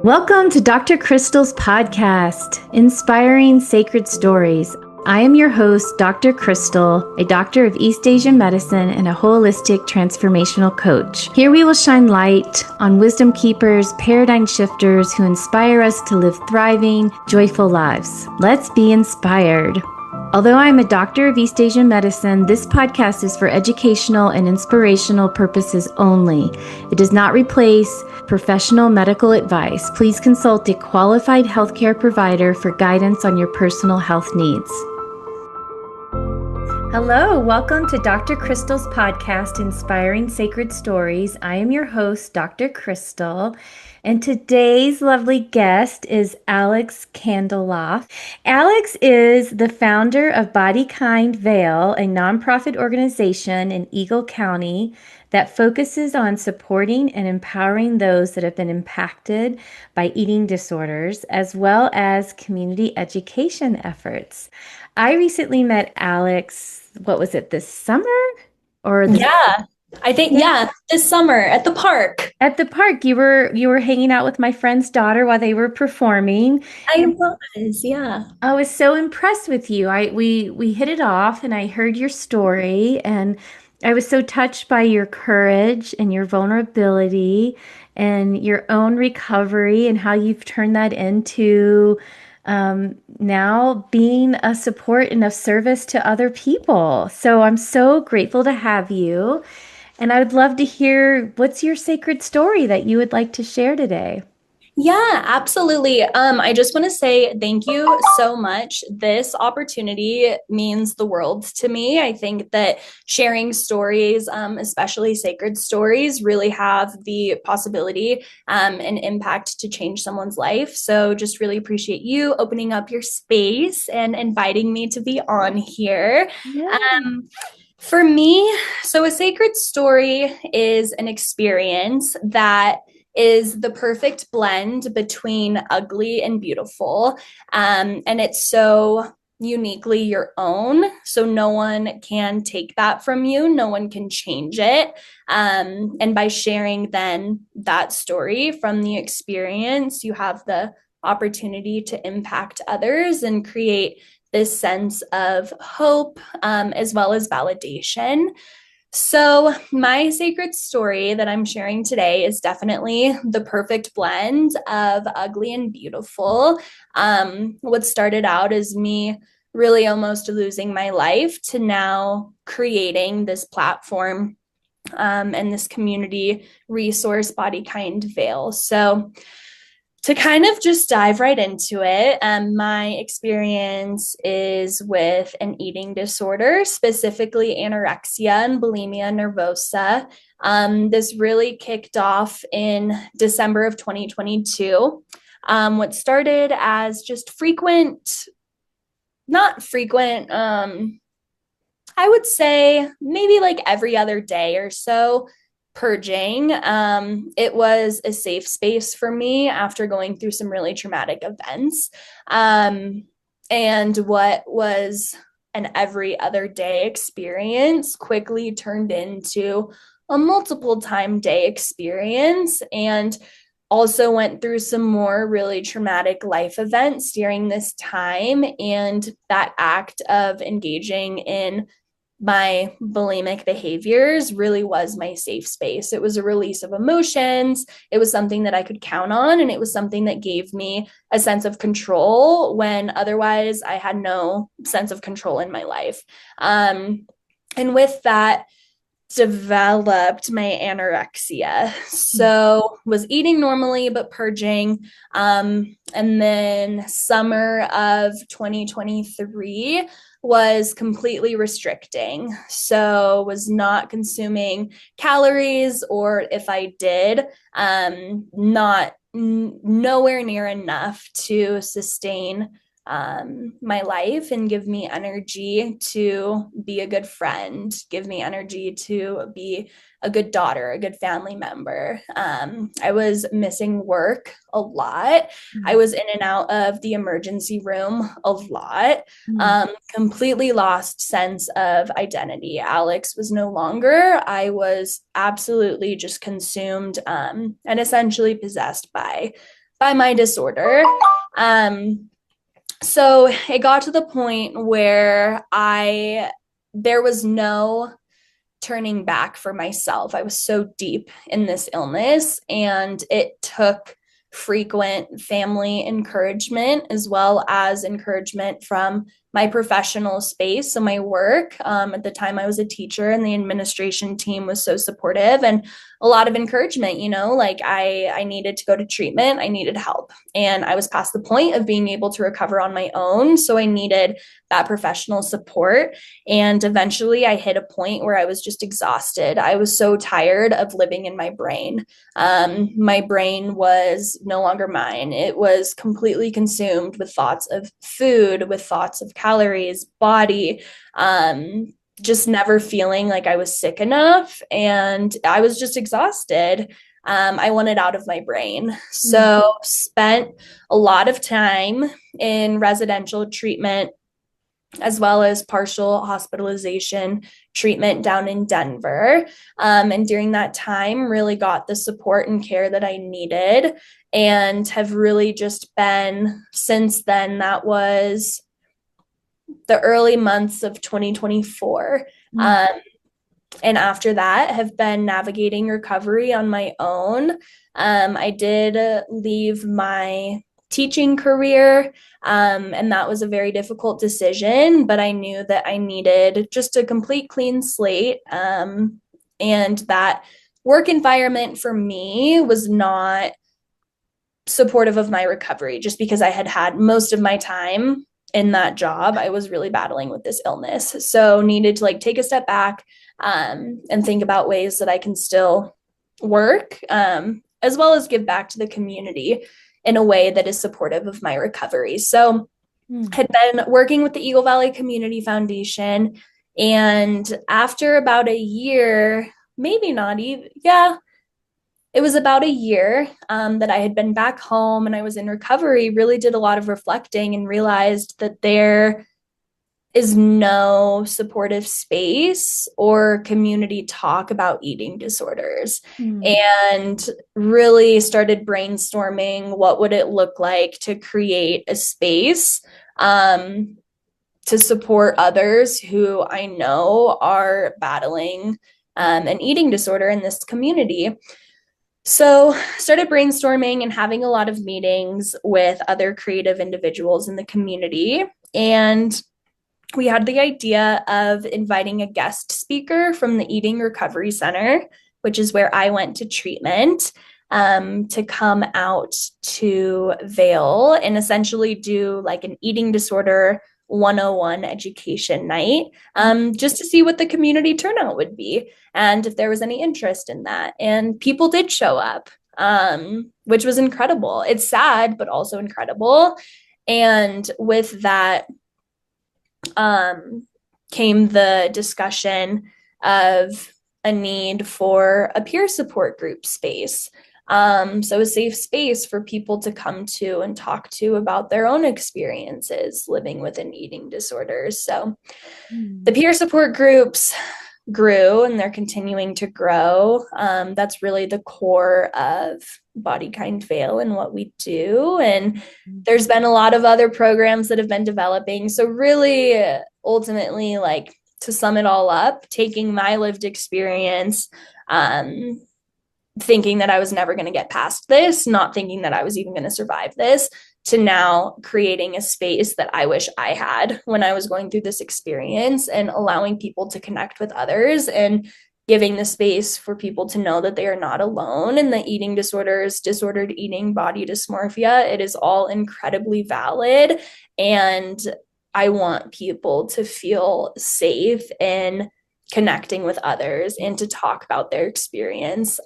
Welcome to Dr. Crystal's podcast, Inspiring Sacred Stories. I am your host, Dr. Crystal, a doctor of East Asian medicine and a holistic transformational coach. Here we will shine light on wisdom keepers, paradigm shifters who inspire us to live thriving, joyful lives. Let's be inspired. Although I am a doctor of East Asian medicine, this podcast is for educational and inspirational purposes only. It does not replace professional medical advice. Please consult a qualified healthcare provider for guidance on your personal health needs. Hello, welcome to Dr. Crystal's podcast, Inspiring Sacred Stories. I am your host, Dr. Crystal, and today's lovely guest is Alex Kandalaft. Alex is the founder of Body Kind Vail, a nonprofit organization in Eagle County that focuses on supporting and empowering those that have been impacted by eating disorders, as well as community education efforts. I recently met Alex, what was it, this summer? This summer at the park. At the park. You were hanging out with my friend's daughter while they were performing. I was, yeah. I was so impressed with you. We hit it off and I heard your story and I was so touched by your courage and your vulnerability and your own recovery and how you've turned that into now being a support and of service to other people. So I'm so grateful to have you. And I would love to hear, what's your sacred story that you would like to share today? Yeah, absolutely. I just want to say thank you so much. This opportunity means the world to me. I think that sharing stories, especially sacred stories, really have the possibility and impact to change someone's life. So just really appreciate you opening up your space and inviting me to be on here. Yeah. For me, so a sacred story is an experience that is the perfect blend between ugly and beautiful. And it's so uniquely your own. So no one can take that from you. No one can change it. And by sharing then that story from the experience, you have the opportunity to impact others and create this sense of hope, as well as validation. So, my sacred story that I'm sharing today is definitely the perfect blend of ugly and beautiful. What started out as me really almost losing my life to now creating this platform and this community resource, Body Kind Vail. So, to kind of just dive right into it, my experience is with an eating disorder, specifically anorexia and bulimia nervosa. This really kicked off in December of 2022. What started as just not frequent, I would say maybe like every other day or so, purging. It was a safe space for me after going through some really traumatic events. And what was an every other day experience quickly turned into a multiple time day experience, and also went through some more really traumatic life events during this time. And that act of engaging in my bulimic behaviors really was my safe space. It was a release of emotions. It was something that I could count on, and it was something that gave me a sense of control when otherwise I had no sense of control in my life. And with that, developed my anorexia. So was eating normally, but purging. And then summer of 2023 was completely restricting. So was not consuming calories, or if I did, nowhere near enough to sustain my life and give me energy to be a good friend, give me energy to be a good daughter, a good family member. I was missing work a lot. I was in and out of the emergency room a lot. Completely lost sense of identity. Alex was no longer. I was absolutely just consumed and essentially possessed by by my disorder. So it got to the point where there was no turning back for myself. I was so deep in this illness, and it took frequent family encouragement as well as encouragement from my professional space. So, my work, at the time I was a teacher, and the administration team was so supportive, and a lot of encouragement, like I needed to go to treatment, I needed help, and I was past the point of being able to recover on my own. So, I needed that professional support. And eventually I hit a point where I was just exhausted. I was so tired of living in my brain. My brain was no longer mine. It was completely consumed with thoughts of food, with thoughts of calories, body, just never feeling like I was sick enough. And I was just exhausted. I wanted out of my brain. So spent a lot of time in residential treatment as well as partial hospitalization treatment down in Denver. And during that time, really got the support and care that I needed, and have really just been since then. That was the early months of 2024. And after that, have been navigating recovery on my own. I did leave my teaching career, and that was a very difficult decision, but I knew that I needed just a complete clean slate. And that work environment for me was not supportive of my recovery, just because I had had most of my time in that job. I was really battling with this illness. So needed to take a step back, and think about ways that I can still work, as well as give back to the community in a way that is supportive of my recovery. So had been working with the Eagle Valley Community Foundation. And after about a year, maybe not even, yeah, it was about a year, that I had been back home and I was in recovery, really did a lot of reflecting and realized that there is no supportive space or community talk about eating disorders. And really started brainstorming what would it look like to create a space, to support others who I know are battling, an eating disorder in this community. So started brainstorming and having a lot of meetings with other creative individuals in the community. And we had the idea of inviting a guest speaker from the Eating Recovery Center, which is where I went to treatment, to come out to Vail and essentially do an eating disorder 101 education night, just to see what the community turnout would be and if there was any interest in that. And people did show up, which was incredible. It's sad, but also incredible. And with that, came the discussion of a need for a peer support group space. So a safe space for people to come to and talk to about their own experiences living with an eating disorders. So the peer support groups grew, and they're continuing to grow. That's really the core of Body Kind Vail and what we do. And there's been a lot of other programs that have been developing. So really, ultimately, to sum it all up, taking my lived experience, thinking that I was never going to get past this, not thinking that I was even going to survive this, to now creating a space that I wish I had when I was going through this experience, and allowing people to connect with others, and giving the space for people to know that they are not alone in the eating disorders, disordered eating, body dysmorphia. It is all incredibly valid. And I want people to feel safe in connecting with others and to talk about their experience.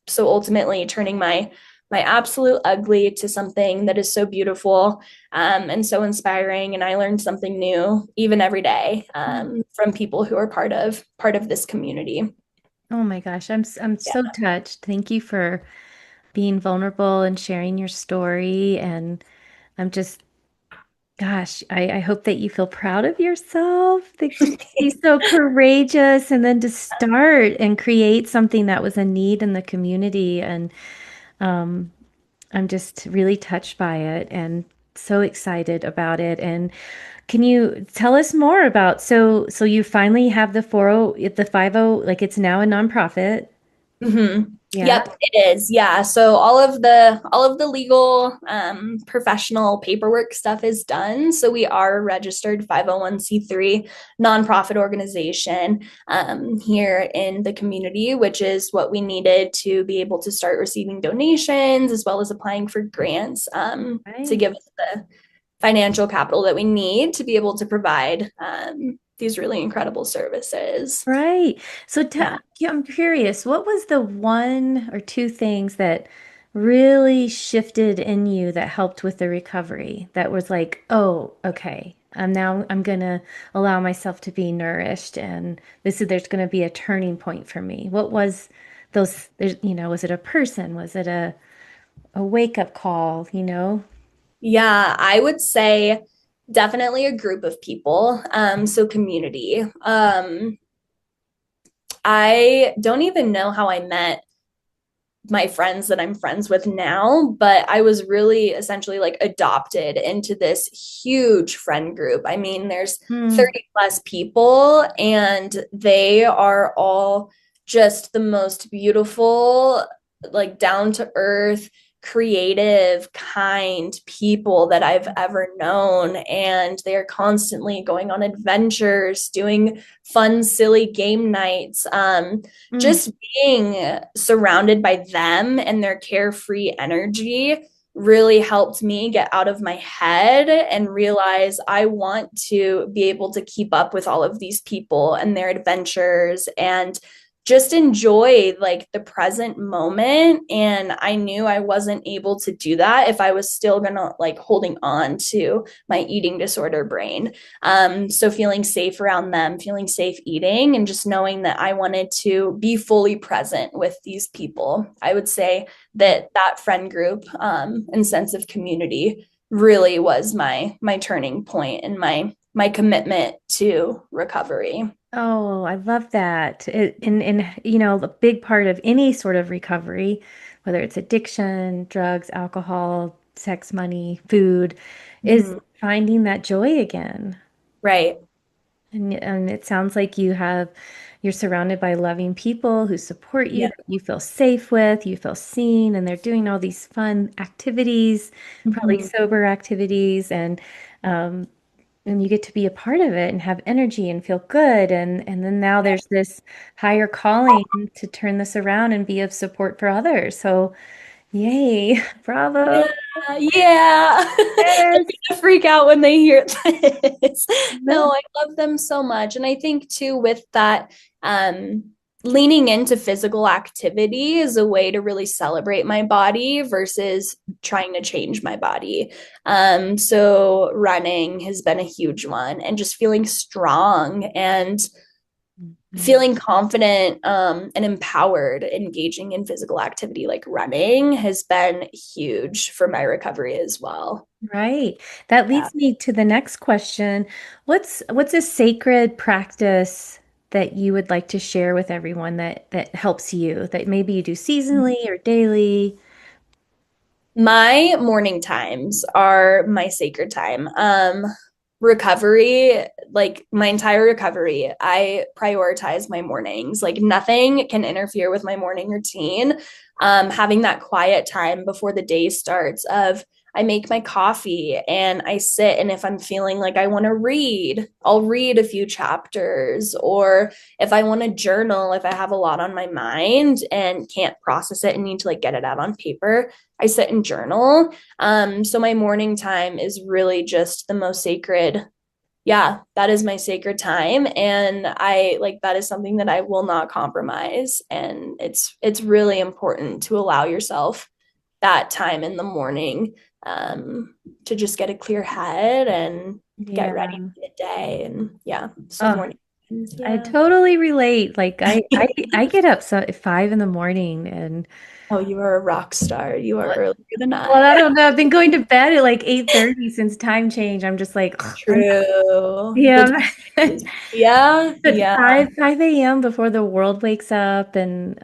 So ultimately turning my absolute ugly to something that is so beautiful, and so inspiring. And I learned something new even every day, from people who are part of this community. Oh my gosh, I'm so touched. Thank you for being vulnerable and sharing your story. And I'm just, gosh, I hope that you feel proud of yourself, that you be so courageous, and then to start and create something that was a need in the community. And I'm just really touched by it and so excited about it. And can you tell us more about so you finally have the 40 the 50, like it's now a nonprofit. Yeah. Yep, it is. Yeah. So all of the legal professional paperwork stuff is done. So we are a registered 501(c)(3) nonprofit organization here in the community, which is what we needed to be able to start receiving donations as well as applying for grants to Right. give us the financial capital that we need to be able to provide these really incredible services. Right. So Yeah. yeah, I'm curious, what was the one or two things that really shifted in you that helped with the recovery? That was like, oh, okay, I'm gonna allow myself to be nourished, and there's gonna be a turning point for me. What was was it a person? Was it a wake up call, Yeah, I would say definitely a group of people. So community. I don't even know how I met my friends that I'm friends with now, but I was really essentially like adopted into this huge friend group. I mean, there's Hmm. 30 plus people, and they are all just the most beautiful, like down to earth, creative, kind people that I've ever known. And they are constantly going on adventures, doing fun, silly game nights. Mm. Just being surrounded by them and their carefree energy really helped me get out of my head and realize I want to be able to keep up with all of these people and their adventures and just enjoy like the present moment. And I knew I wasn't able to do that if I was still gonna like holding on to my eating disorder brain. So feeling safe around them, feeling safe eating, and just knowing that I wanted to be fully present with these people. I would say that friend group and sense of community really was my turning point and my commitment to recovery. Oh, I love that. A big part of any sort of recovery, whether it's addiction, drugs, alcohol, sex, money, food, is Mm-hmm. finding that joy again. Right. And it sounds like you're surrounded by loving people who support you, Yeah. that you feel safe with, you feel seen, and they're doing all these fun activities, probably Mm-hmm. sober activities, um, and you get to be a part of it and have energy and feel good, and then now there's this higher calling to turn this around and be of support for others. So yay. Yeah, Bravo. yeah. They're Yes. gonna freak out when they hear this. No. No, I love them so much. And I think too, with that, um, leaning into physical activity is a way to really celebrate my body versus trying to change my body. So running has been a huge one, and just feeling strong and Mhm. feeling confident and empowered engaging in physical activity like running has been huge for my recovery as well. Right. That Yeah. leads me to the next question. What's a sacred practice that you would like to share with everyone that helps you, that maybe you do seasonally or daily? My morning times are my sacred time. Recovery, like my entire recovery, I prioritize my mornings. Like nothing can interfere with my morning routine. Having that quiet time before the day starts of I make my coffee and I sit, and if I'm feeling like I want to read, I'll read a few chapters. Or if I want to journal, if I have a lot on my mind and can't process it and need to like get it out on paper, I sit and journal. So my morning time is really just the most sacred. Yeah, that is my sacred time. And I like that is something that I will not compromise. And it's really important to allow yourself that time in the morning to just get a clear head and get ready Yeah. for the day. And yeah, so Oh, morning. I Yeah. totally relate. Like I get up so at 5 in the morning and Oh, you are a rock star. You are earlier than well, I. I don't know. I've been going to bed at like 8:30 since time change. I'm just like, "Ugh, True. The yeah. time. Yeah, But yeah, 5 a.m. before the world wakes up and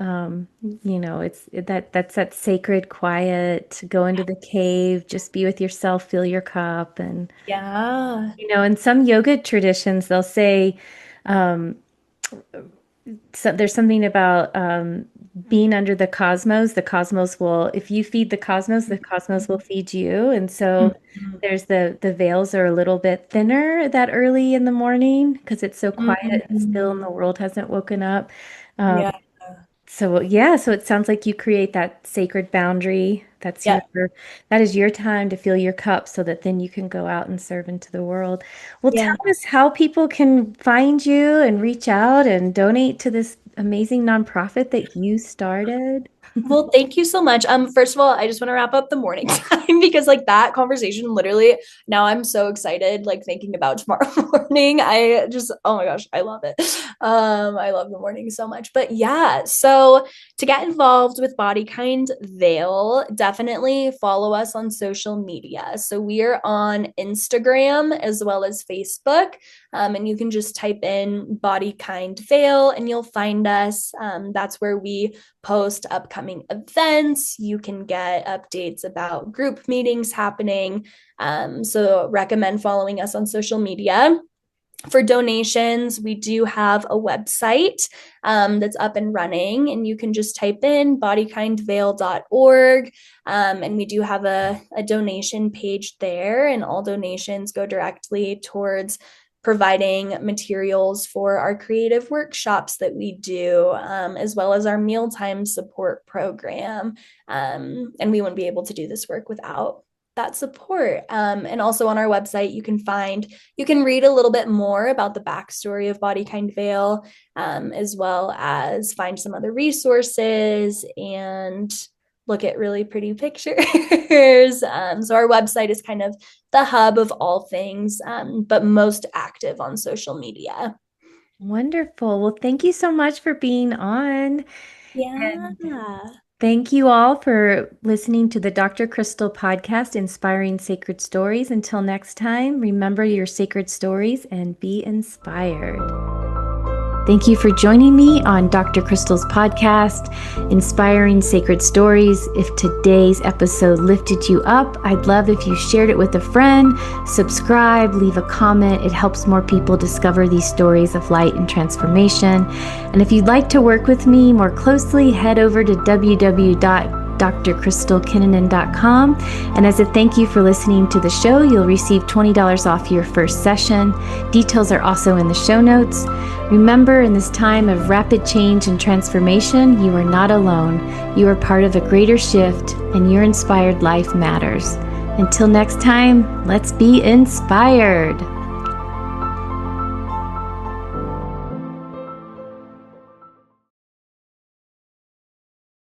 that's that sacred quiet, go into the cave, just be with yourself, fill your cup and yeah, in some yoga traditions they'll say um so there's something about being under the cosmos. The cosmos will, if you feed the cosmos will feed you. And so Mhm. there's the veils are a little bit thinner that early in the morning because it's so quiet and still and Mhm. the world hasn't woken up. Um, Yeah, so yeah, so it sounds like you create that sacred boundary. yeah, That is your time to fill your cup so that then you can go out and serve into the world. Well, tell yeah. us how people can find you and reach out and donate to this amazing nonprofit that you started. Well, thank you so much. First of all, I just want to wrap up the morning time because like that conversation literally now I'm so excited, like thinking about tomorrow morning. I just, oh my gosh, I love it. I love the morning so much. But yeah, so to get involved with Body Kind Vail, definitely follow us on social media. So we are on Instagram as well as Facebook. And you can just type in Body Kind Vail and you'll find us. That's where we post upcoming events. You can get updates about group meetings happening. So recommend following us on social media. For donations, we do have a website that's up and running, and you can just type in bodykindvail.org. And we do have a donation page there, and all donations go directly towards providing materials for our creative workshops that we do, as well as our mealtime support program. And we wouldn't be able to do this work without that support. And also on our website, you can read a little bit more about the backstory of Body Kind Vail, as well as find some other resources and look at really pretty pictures. So our website is kind of the hub of all things, but most active on social media. Wonderful. Well, thank you so much for being on. Yeah. And thank you all for listening to the Dr. Crystal podcast, Inspiring Sacred Stories. Until next time, remember your sacred stories and be inspired. Thank you for joining me on Dr. Crystal's podcast, Inspiring Sacred Stories. If today's episode lifted you up, I'd love if you shared it with a friend, subscribe, leave a comment. It helps more people discover these stories of light and transformation. And if you'd like to work with me more closely, head over to www.drcrystalkinnanen.com. And as a thank you for listening to the show, you'll receive $20 off your first session. Details are also in the show notes. Remember, in this time of rapid change and transformation, you are not alone. You are part of a greater shift, and your inspired life matters. Until next time, let's be inspired.